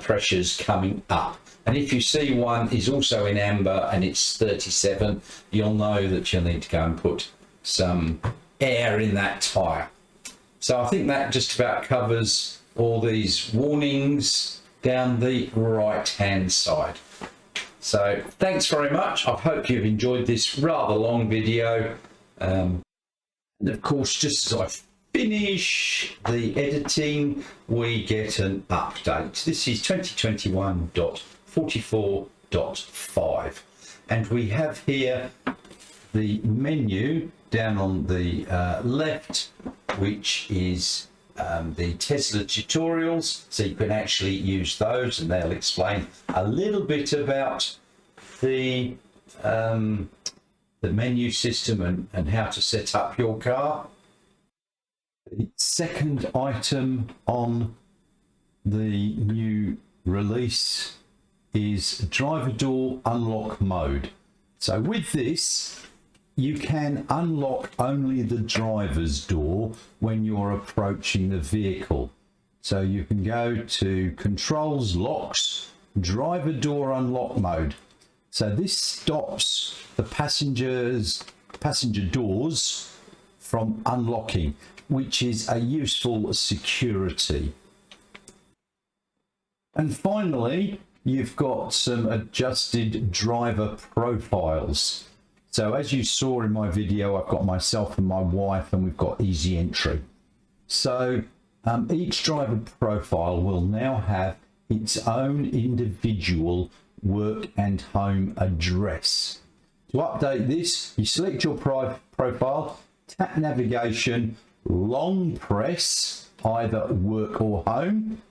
pressures coming up. And if you see one is also in amber and it's 37, you'll know that you'll need to go and put some air in that tyre. So I think that just about covers all these warnings down the right hand side. So thanks very much. I hope you've enjoyed this rather long video. And of course, just as I finish the editing, we get an update. This is 2021.44.5, and we have here the menu down on the left, which is the Tesla tutorials, so you can actually use those, and they'll explain a little bit about the menu system and how to set up your car. The second item on the new release is driver door unlock mode. So with this, you can unlock only the driver's door when you're approaching the vehicle. So you can go to controls, locks, driver door unlock mode. So this stops the passenger doors from unlocking, which is a useful security. And finally, you've got some adjusted driver profiles. So as you saw in my video, I've got myself and my wife, and we've got easy entry. So each driver profile will now have its own individual work and home address. To update this, you select your profile, tap navigation, long press either work or home,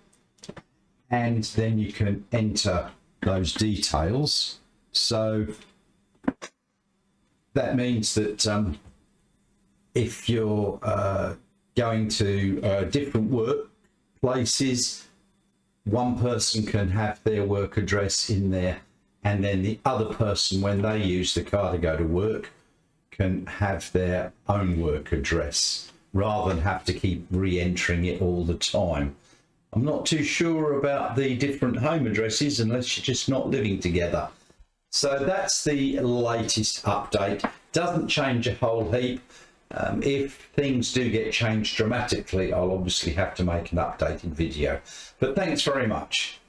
and then you can enter those details. So that means that if you're going to different workplaces, one person can have their work address in there, and then the other person, when they use the car to go to work, can have their own work address rather than have to keep re-entering it all the time. I'm not too sure about the different home addresses unless you're just not living together. So that's the latest update. Doesn't change a whole heap. If things do get changed dramatically, I'll obviously have to make an updated video. But thanks very much.